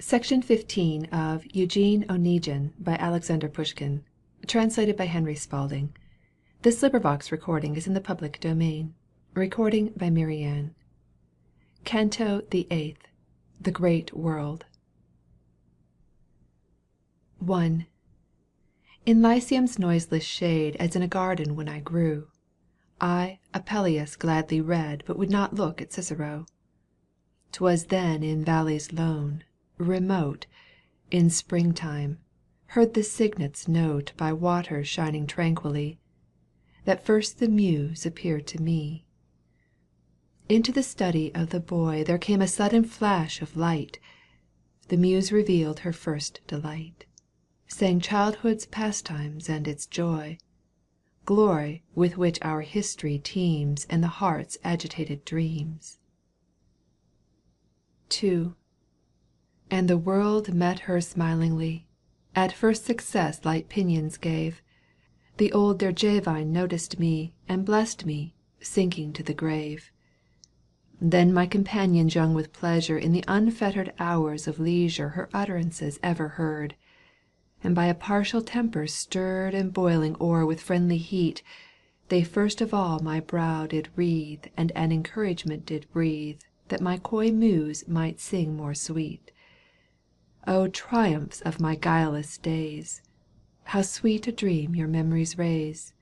Section 15 of Eugene Onéguine by Alexander Pushkin. Translated by Henry Spalding. This recording is in the public domain. Recording by Marianne. Canto the 8th. The Great World. 1. In Lyceum's noiseless shade as in a garden when I grew, I Apelles gladly read but would not look at Cicero. 'Twas then in valleys lone, remote, in springtime, heard the cygnet's note By waters shining tranquilly, that first the Muse appeared to me. Into the study of the boy There came a sudden flash of light, The Muse revealed her first delight, Sang childhood's pastimes and its joy, Glory with which our history teems And the heart's agitated dreams. 2. And the world met her smilingly, At first success light pinions gave, The old Derjavine noticed me And blessed me, sinking to the grave. Then my companions young with pleasure In the unfettered hours of leisure Her utterances ever heard, And by a partial temper stirred And boiling o'er with friendly heat, They first of all my brow did wreathe And an encouragement did breathe That my coy Muse might sing more sweet. O triumphs of my guileless days, How sweet a dream your memories raise.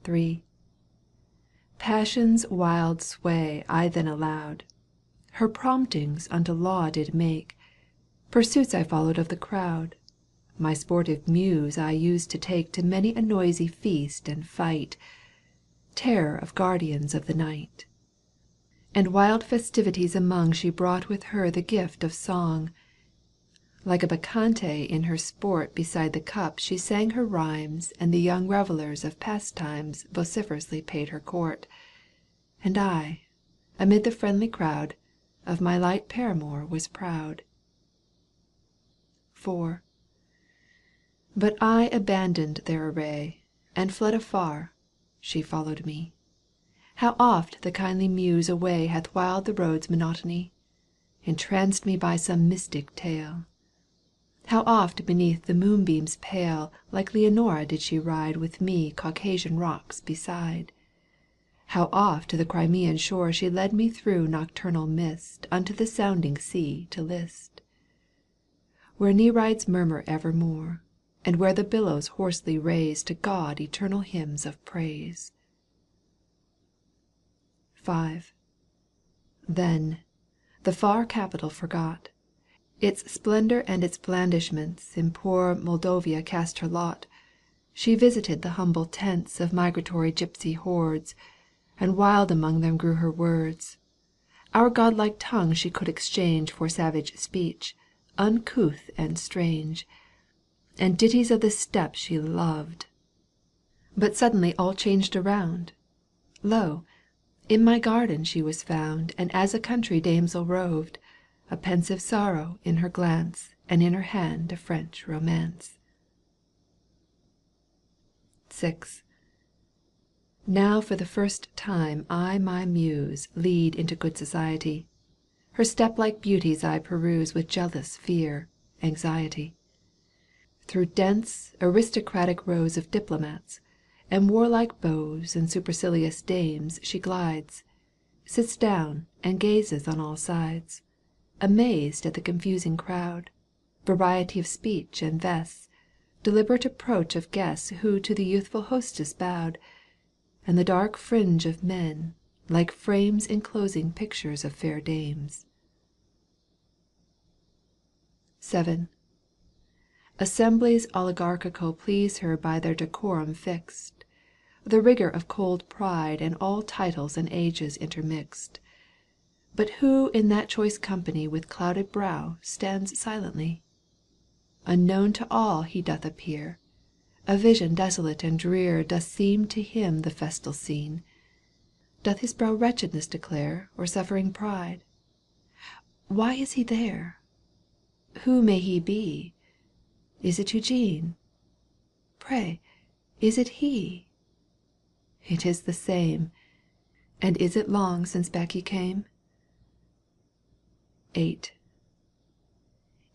3. Passion's wild sway I then allowed, Her promptings unto law did make, Pursuits I followed of the crowd, My sportive Muse I used to take To many a noisy feast and fight, Terror of guardians of the night. And wild festivities among She brought with her the gift of song. Like a Bacchante in her sport Beside the cup she sang her rhymes And the young revellers of pastimes Vociferously paid her court. And I, amid the friendly crowd, Of my light paramour was proud. 4. But I abandoned their array And fled afar, she followed me. How oft the kindly Muse away Hath whiled the road's monotony, Entranced me by some mystic tale. How oft beneath the moonbeams pale Like Leonora did she ride With me Caucasian rocks beside. How oft to the Crimean shore She led me through nocturnal mist Unto the sounding sea to list. Where Nereids murmur evermore And where the billows hoarsely raise To God eternal hymns of praise. 5. Then, the far capital forgot, Its splendour and its blandishments In poor Moldavia cast her lot. She visited the humble tents Of migratory gipsy hordes, And wild among them grew her words. Our godlike tongue she could exchange For savage speech, uncouth and strange, And ditties of the steppe she loved. But suddenly all changed around. Lo, in my garden she was found And as a country damsel roved, A pensive sorrow in her glance And in her hand a French romance. 6. Now for the first time I my Muse Lead into good society. Her step–like beauties I peruse With jealous fear, anxiety. Through dense aristocratic rows Of diplomats, and warlike beaux And supercilious dames she glides, Sits down and gazes on all sides, Amazed at the confusing crowd, Variety of speech and vests, Deliberate approach of guests Who to the youthful hostess bowed, And the dark fringe of men, like frames Enclosing pictures of fair dames. 7. Assemblies oligarchical Please her by their decorum fixed, The rigour of cold pride And all titles and ages intermixed. But who in that choice company With clouded brow stands silently? Unknown to all he doth appear, A vision desolate and drear Doth seem to him the festal scene. Doth his brow wretchedness declare Or suffering pride? Why is he there? Who may he be? Is it Eugene? Pray, is it he? It is the same. And is it long since back he came? 8.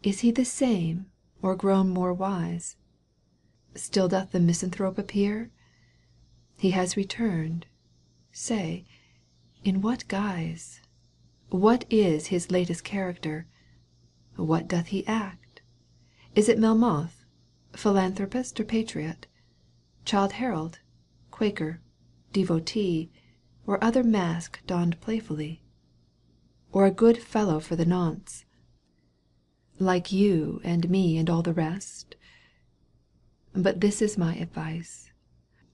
Is he the same, or grown more wise ? Still doth the misanthrope appear ? He has returned. Say, in what guise ? What is his latest character ? What doth he act ? Is it Melmoth, philanthropist or patriot ? Childe Harold, Quaker, devotee, Or other mask donned playfully ? Or a good fellow for the nonce, Like you and me and all the rest ? But this is my advice :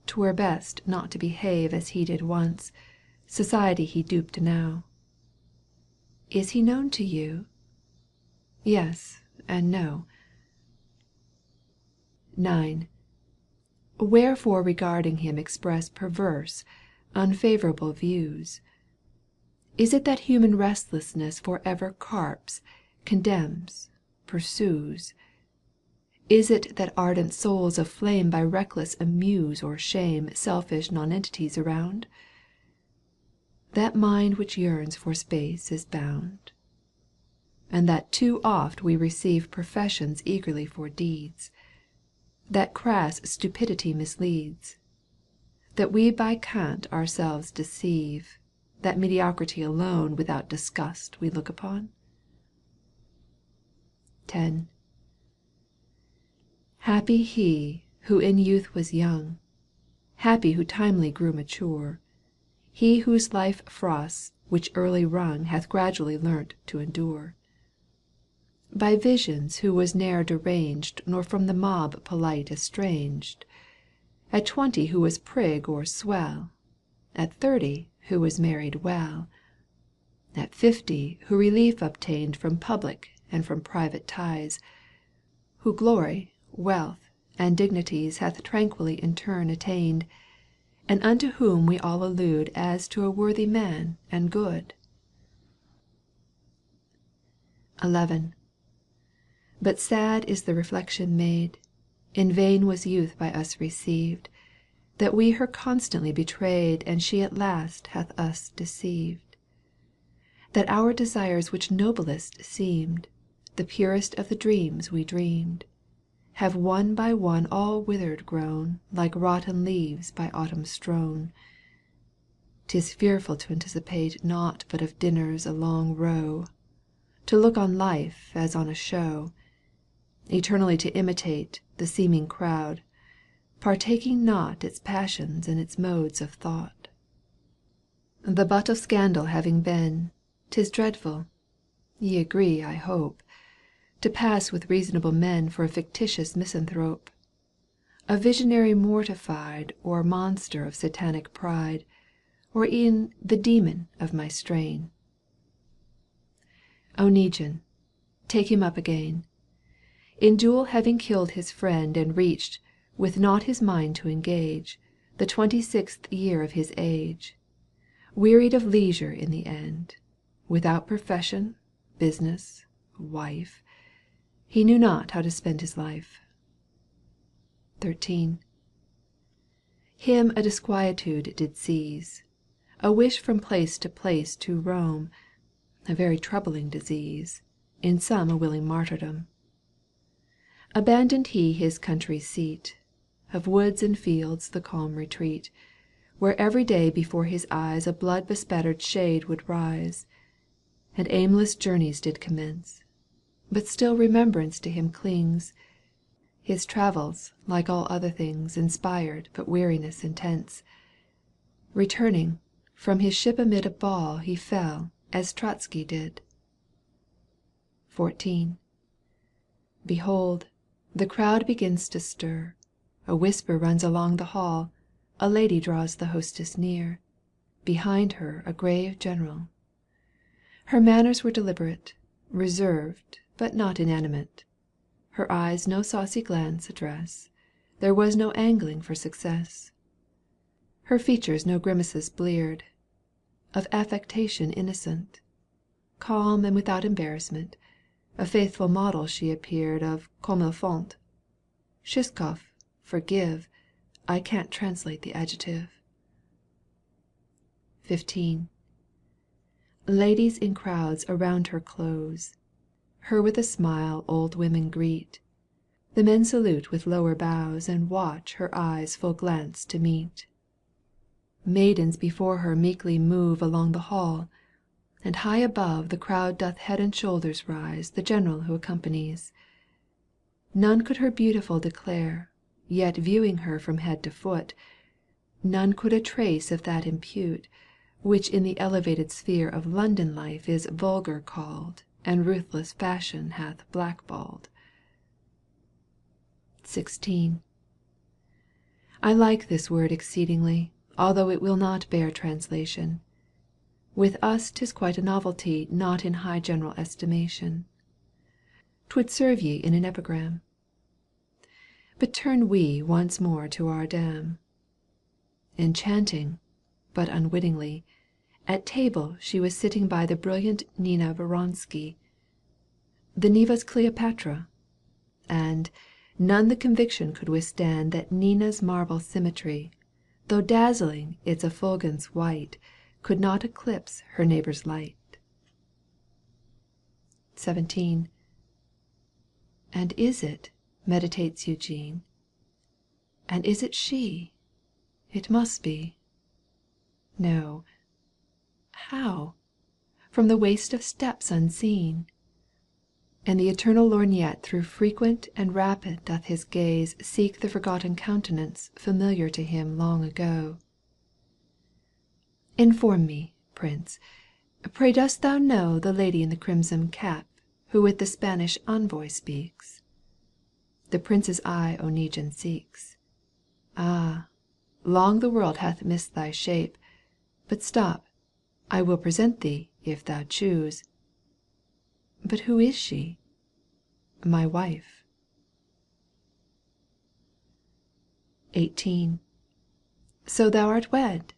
'Twere best not to behave as he did once. Society he duped enow. Is he known to you ? Yes and no. 9. Wherefore regarding him express Perverse, unfavourable views ? Is it that human restlessness For ever carps, condemns, pursues ? Is it that ardent souls aflame By reckless amuse or shame Selfish nonentities around ? That mind which yearns for space is bound ? And that too oft we receive Professions eagerly for deeds ? That crass stupidity misleads ? That we by cant ourselves deceive ? That mediocrity alone Without disgust we look upon ? 10. Happy he who in youth was young, Happy who timely grew mature, He whose life frosts which early rung Hath gradually learnt to endure. By visions who was ne'er deranged Nor from the mob polite estranged. At 20 who was prig or swell, At 30 who was married well, At 50 who relief obtained From public and from private ties, Who glory, wealth, and dignities Hath tranquilly in turn attained, And unto whom we all allude As to a worthy man and good. 11. But sad is the reflection made, In vain was youth by us received, That we her constantly betrayed And she at last hath us deceived. That our desires which noblest seemed, The purest of the dreams we dreamed, Have one by one all withered grown Like rotten leaves by autumn strown. 'Tis fearful to anticipate Nought but of dinners a long row, To look on life as on a show, Eternally to imitate The seeming crowd, partaking not Its passions and its modes of thought. The butt of scandal having been, 'Tis dreadful — ye agree I hope — To pass with reasonable men For a fictitious misanthrope, A visionary mortified Or monster of satanic pride, Or e'en the demon of my strain. Oneguine, take him up again. In duel having killed his friend And reached, with not his mind to engage. The 26th year of his age, Wearied of leisure in the end, Without profession, business, wife, He knew not how to spend his life. 13. Him a disquietude did seize, A wish from place to place to roam, A very troubling disease, In some a willing martyrdom. Abandoned he his country seat, Of woods and fields the calm retreat, Where every day before his eyes A blood bespattered shade would rise, And aimless journeys did commence. But still remembrance to him clings. His travels, like all other things. Inspired but weariness intense. Returning, from his ship amid A ball he fell as Tsarskoye did. 14. Behold, the crowd begins to stir, A whisper runs along the hall, A lady draws the hostess near, Behind her a grave general. Her manners were deliberate, Reserved but not inanimate. Her eyes no saucy glance address, There was no angling for success. Her features no grimaces bleared, Of affectation innocent. Calm and without embarrassment, A faithful model she appeared Of comme il faut. Shishkov, forgive, I can't translate the adjective. 15. Ladies in crowds around her close. Her with a smile old women greet, The men salute with lower bows And watch her eyes full glance to meet. Maidens before her meekly move Along the hall, and high above The crowd doth head and shoulders rise The general who accompanies. None could her beautiful declare, Yet viewing her from head to foot, None could a trace of that impute, Which in the elevated sphere Of London life is vulgar called And ruthless fashion hath blackballed. XVI. I like this word exceedingly, Although it will not bear translation. With us 'tis quite a novelty Not in high general estimation. 'Twould serve ye in an epigram. But turn we once more to our dame. Enchanting, but unwittingly, At table she was sitting by The brilliant Nina Voronsky, The Neva's Cleopatra, and None the conviction could withstand That Nina's marble symmetry, Though dazzling its effulgence white, Could not eclipse her neighbour's light. XVII. And is it, meditates Eugene, And is it she? It must be. No. How? From the waste of steps unseen. And the eternal lorgnette Through frequent and rapid doth his gaze Seek the forgotten countenance Familiar to him long ago. Inform me, Prince, pray dost thou know The lady in the crimson cap Who with the Spanish envoy speaks? The prince's eye Oneguine seeks. Ah, long the world hath missed thy shape. But stop, I will present thee if thou choose. But who is she? My wife. XVIII. So thou art wed?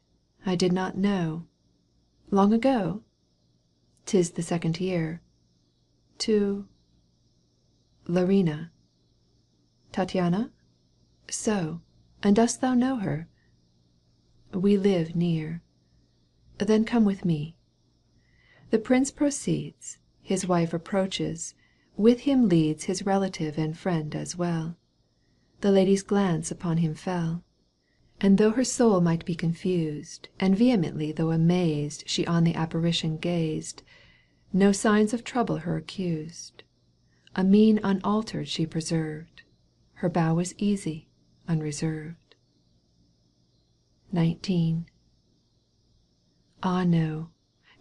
I did not know. Long ago? 'Tis the second year. To Larina. Tattiana? So, and dost thou know her? We live near. Then come with me. The prince proceeds, his wife approaches, with him leads His relative and friend as well. The lady's glance upon him fell, And though her soul might be confused And vehemently though amazed She on the apparition gazed, No signs of trouble her accused. A mien unaltered she preserved, Her bow was easy, unreserved. XIX. Ah no,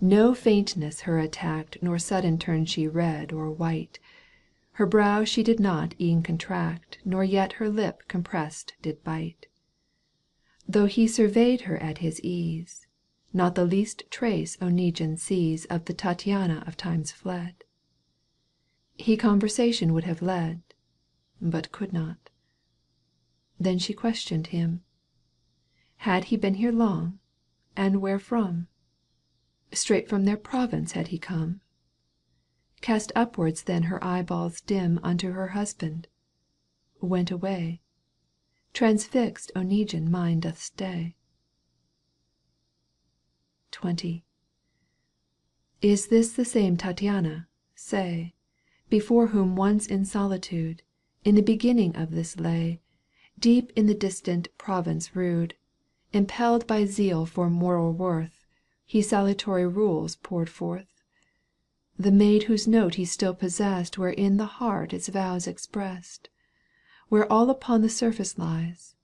no faintness her attacked Nor sudden turned she red or white. Her brow she did not e'en contract Nor yet her lip compressed did bite. Though he surveyed her at his ease, Not the least trace Oneguine sees Of the Tattiana of times fled. He conversation would have led, But could not. Then she questioned him. Had he been here long, and where from? Straight from their province had he come? Cast upwards then her eyeballs dim Unto her husband, went away, Transfixed Oneguine mind doth stay. XX. Is this the same Tattiana, say, Before whom once in solitude, In the beginning of this lay, Deep in the distant province rude, Impelled by zeal for moral worth, He salutary rules poured forth? The maid whose note he still possessed Wherein the heart its vows expressed, Where all upon the surface lies,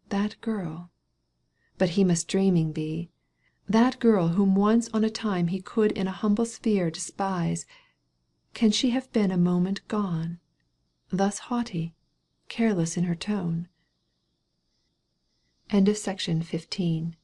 That girl — but he must dreaming be — That girl whom once on a time He could in a humble sphere despise, Can she have been a moment gone, Thus haughty, careless in her tone? Section 16